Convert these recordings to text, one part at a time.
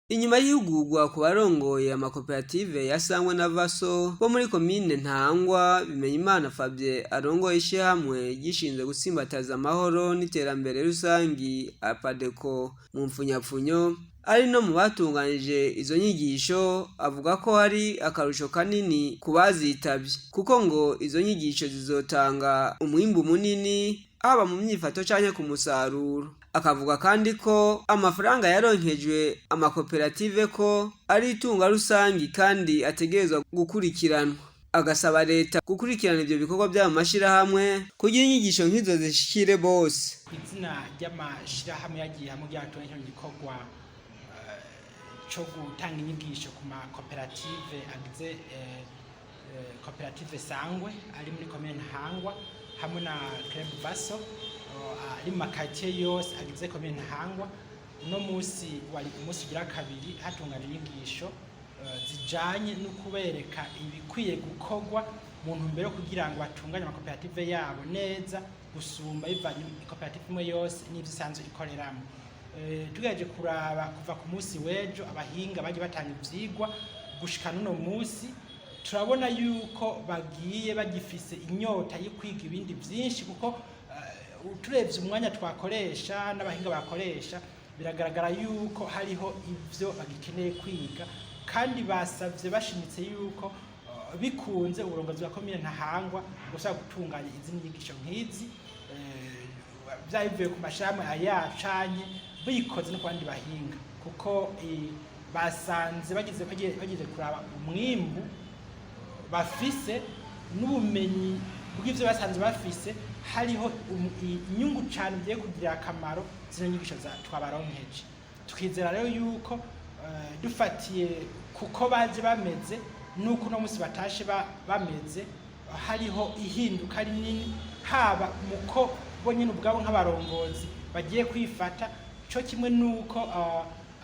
Inyuma y'ihugurwa ku barongoye amakoperative ya Sangwe na Vaso bo muri komine Ntahangwa, Bimenyimana Fabien arongoye ishirahamwe gishinzwe gutsimbataza amahoro n'iterambere rusangi APADECO mu mfunyapfunyo, ari no mu batunganije izo nyigisho, avuga ko hari akarusho kanini ku bazitavye kuko ngo izo nyigisho zizotanga umwimbu munini haba mu myifato canke ku musaruro. Akavuga kandi ko amafaranga yaronkejwe amakoperative ko ari itunga rusangi kandi ategerezwa gukurikiranwa. Agasaba leta gukurikirana ivyo bikorwa by'ayo mashirahamwe kugira inyigisho nk'izo zishikire bose. Izina ry'amashirahamwe yagiye hamwe ryatoye igikorwa cyo gutanga inyigisho ku makoperative agize koperative Sangwe ari muri komine Ntahangwa hamwe na Club Vaso ari makatiye yose agize komine Ntahangwa. No musi wari umunsi ugira kabiri hatunganya inyigisho zijanye no kubereka ibikwiye gukorwa mu ntumbero kugira ngo batunganye amakoperative yabo neza gusumba bivanye koperative imwe yose n'ivyo isanzwe ikoreramo. Tugaje kuraba kuva ku musi wejo abahinga baje batanga ivyigwa gushika no musi turabona yuko bagiye bagifise inyota yo kwiga ibindi byinshi kuko turebye umwanya twakoresha n'abahinga bakoresha biragaragara yuko hariho ivyo bagikeneye kwiga, kandi basavye bashimitse yuko bikunze uburongozi bwa komine Ntahangwa gusa gutunganya izindi nyigisho nk'izi byayivuye ku mashirahamwe ayacanye bikoze no kwandi bahinga kuko basanze bagize kuraba umwimbu bafise n'ubumenyi bw'ivyo basanze bafise hariho inyungu cyane bigiye kugira akamaro zino nyigisho twabaronkeje. Tukizera rero yuko dufatiye kuko baje bameze nuko no musi batashe bameze hariho ihinduka rinini haba muko bonyine ubwabo nk'abarongozi bagiye kwifata cyo kimwe nuko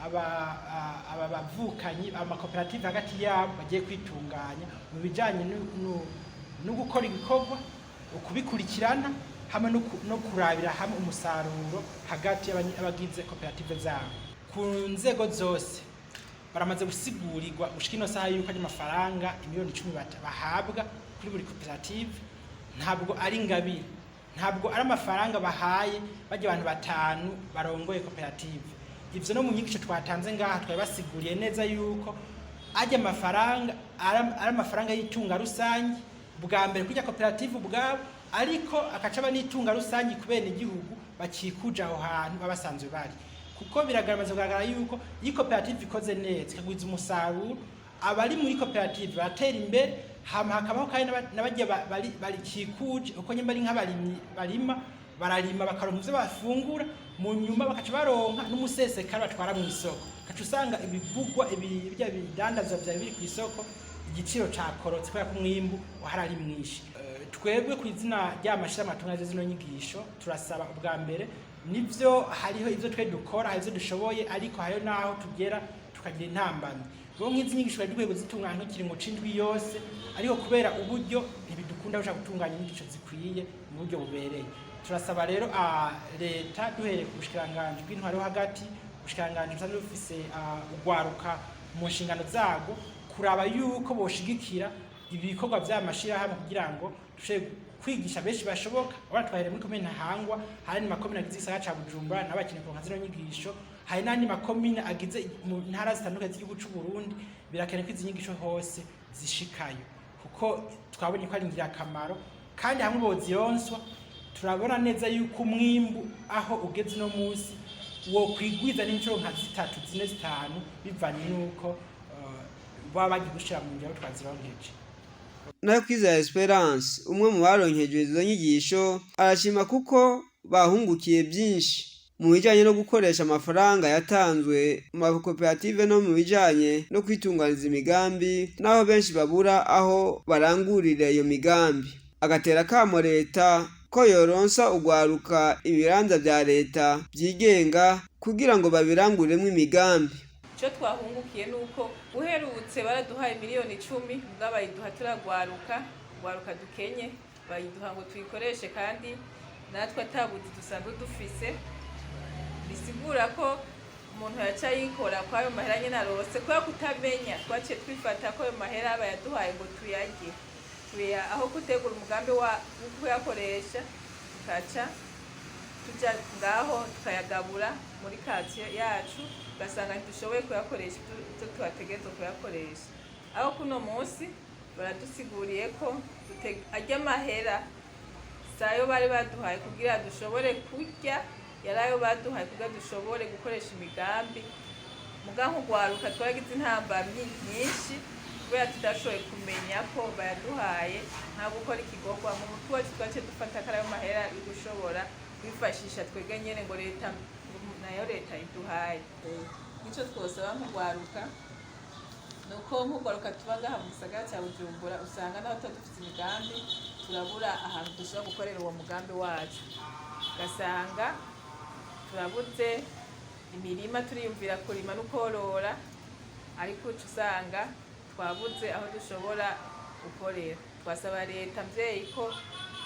aba bavukanyi amakoperative hagati yabo bagiye kwitunganya mu bijanye no gukora ibikorwa, ukubikurikirana hamwe no kurabira hamwe umusaruro hagati y'abagize koperative zabo. Ku nzego zose baramaze gusigurirwa gushika saha yuko ari amafaranga miliyoni 10 bahabwa kuri buri koperative, ntabwo ari ngabire, ntabwo ari amafaranga bahaye bajya abantu batanu barongoye koperative. Ivyo no mu nyigisho twatanze ngaha twabasiguriye neza yuko ajya amafaranga ari amafaranga y'itunga rusangi bwa mbere kujya koperative ubwabo, ariko akacaba n'itunga rusangi kubene igihugu bakikuje aho hantu babasanzwe bari, kuko biragaragaza yuko iyi koperative ikoze neza ikagwiza umusaruro, abari muri koperative batera imbere, hakabaho kandi n'abagiye bari kikuje uko nyamba ari nk'abarimyi bararima bakaronka ivyo bafungura, mu nyuma bakaca baronka n'umusesekara batwara mu isoko, kaca usanga ibigugwa ibirya bidandazwa vya biri ku isoko igiciro cakorotse kubera ko umwimbu waharari mwinshi. Twebwe ku izina ry'amashirahamwe atunganya zino nyigisho turasaba ubwa mbere nivyo hariho ivyo twe dukora, hari ivyo dushoboye, ariko hayo naho tugera tukagira intambamyi. Rero nk'izi nyigisho dukwiye kuzitunganya nk'ikiringo c'indwi yose, ariko kubera uburyo ntibidukunda gushaka gutunganya inyigisho zikwiye mu buryo bubereye. Turasaba rero leta duhereye ku bushikiranganje bw'intwaro hagati, ubushikiranganje busanzwe bufise ugwaruka mu nshingano zago, kuraba yuko boshigikira ibikorwa by'amashirahamwe kugira ngo dushe kwigisha benshi bashoboka. Abana twahere muri komine Ntahangwa, hari ni makomine agize igisagara ca Bujumbura n'abakene ku nkazino nyigisho, hari n'andi makomine agize mu ntara zitandukanye z'igihugu c'u Burundi. Birakeneye ko izi nyigisho hose zishikayo kuko twabonye ko ari ingirakamaro, kandi hamwe bozironswa turabona neza yuko umwimbu aho ugeze no musi wo kwigwiza n'incuro nka 3, 4, 5 bivanye nuko baba bagiye gushira mu ngiro twazironkeje. Nayo Kwizera Esperance umwe mu baronkejwe izo nyigisho arashima kuko bahungukiye byinshi mu bijanye no gukoresha amafaranga yatanzwe mu makoperative no mu bijanye no kwitunganiza imigambi, naho benshi babura aho barangurira iyo migambi. Agatera kamo leta ko yoronsa ugwaruka ibibanza vya leta byigenga kugira ngo babiranguremwo imigambi. Cyo twahungukiye nuko uherutse baraduhaye miliyoni 10 bwabayiduha turagwaruka dukenye, bayiduha ngo tuyikoreshe kandi natwe atabuzi dusanzwe dufise, bisigura ko umuntu yaca yikora kwa ayo mahera nyene arose kubera kutamenya twaciye twifata ko ayo mahera bayaduhaye ngo tuyarye aho gutegura umugambi wo kuyakoresha tukaca tuja ngaho tukayagabura muri quartier yacu ugasanga ntidushoboye kuyakoresha ivyo twategerezwa kuyakoresha aho kuno munsi baradusiguriye ko arya mahera sayo bari baduhaye kugira dushobore kurya yarayo baduhaye kugira dushobore gukoresha imigambi muga nk'ugwaruka twaragize intambamyi nyinshi kubera tudashoboye kumenya ko bayaduhaye nta gukora ikigorwa mu mutwe wacu twace dufata ko ayo mahera yo gushobora kwifashisha twebwe nyene ngo leta iduhaye nico twosaba nk'ugwaruka nuko nk'ugwaruka tuba ngaha mu gisagara ca Bujumbura usanga naho tuba dufite imigambi turabura ahantu dushobora gukorera uwo mugambi wacu ugasanga turabuze imirima turiyumvira kurima no korora ariko usanga twabuze aho dushobora gukorera twasaba leta mvyeyi ko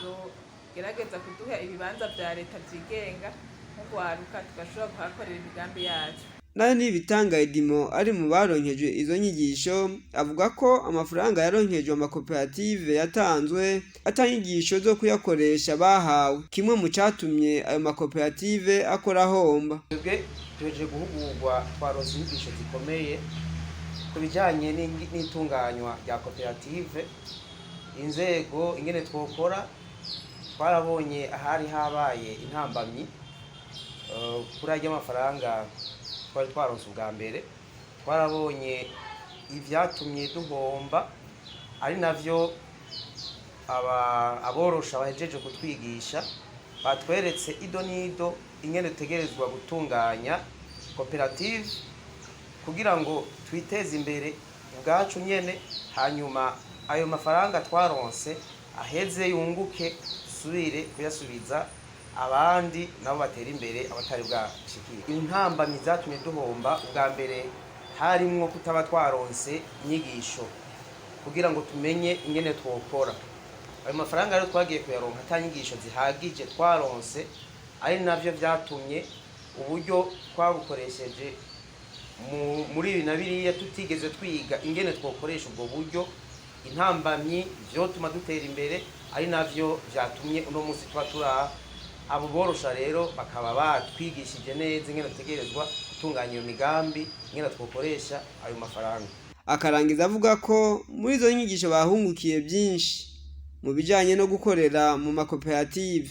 yogerageza kuduha ibibanza vya leta vyigenga nk'ugwaruka tugashobora kuhakorera imigambi yacu. Nayo Nibitanga Edimo ari mu baronkejwe izo nyigisho avuga ko amafaranga yaronkejwe amakoperative yatanzwe atanyigisho zo kuyakoresha bahawe kimwe mu catumye ayo makoperative akora homba. Twebwe tuhejeje guhugurwa twaronse inyigisho zikomeye ku bijanye n'itunganywa rya koperative inzego ingene twokora twarabonye ahari habaye intambamyi kuri ajya amafaranga twari twaronse ubwa mbere twarabonye ivyatumye duhomba ari navyo aborosha bahejeje kutwigisha batweretse ido nido ingene dutegerezwa gutunganya koperative kugira ngo twiteze imbere ubwacu nyene hanyuma ayo mafaranga twaronse aheze yunguke subire kuyasubiza abandi nabo batera imbere abatari bwashikira. Intambamyi zatumye duhomba ubwa mbere harimwo kutaba twaronse inyigisho kugira ngo tumenye ingene twokora. Ayo mafaranga rero twagiye kuyaronka atanyigisho zihagije twaronse ari navyo vyatumye uburyo twabukoresheje muri ibi na biriya tutigeze twiga ingene twokoresha ubwo buryo intambamyi vyotuma dutera imbere ari navyo vyatumye uno munsi tuba turaha abo borosha rero bakaba batwigishije neza ingene dutegerezwa gutunganya iyo migambi ingene twokoresha ayo mafaranga. Akarangiza avuga ko muri izo nyigisho bahungukiye byinshi mu bijanye no gukorera mu makoperative.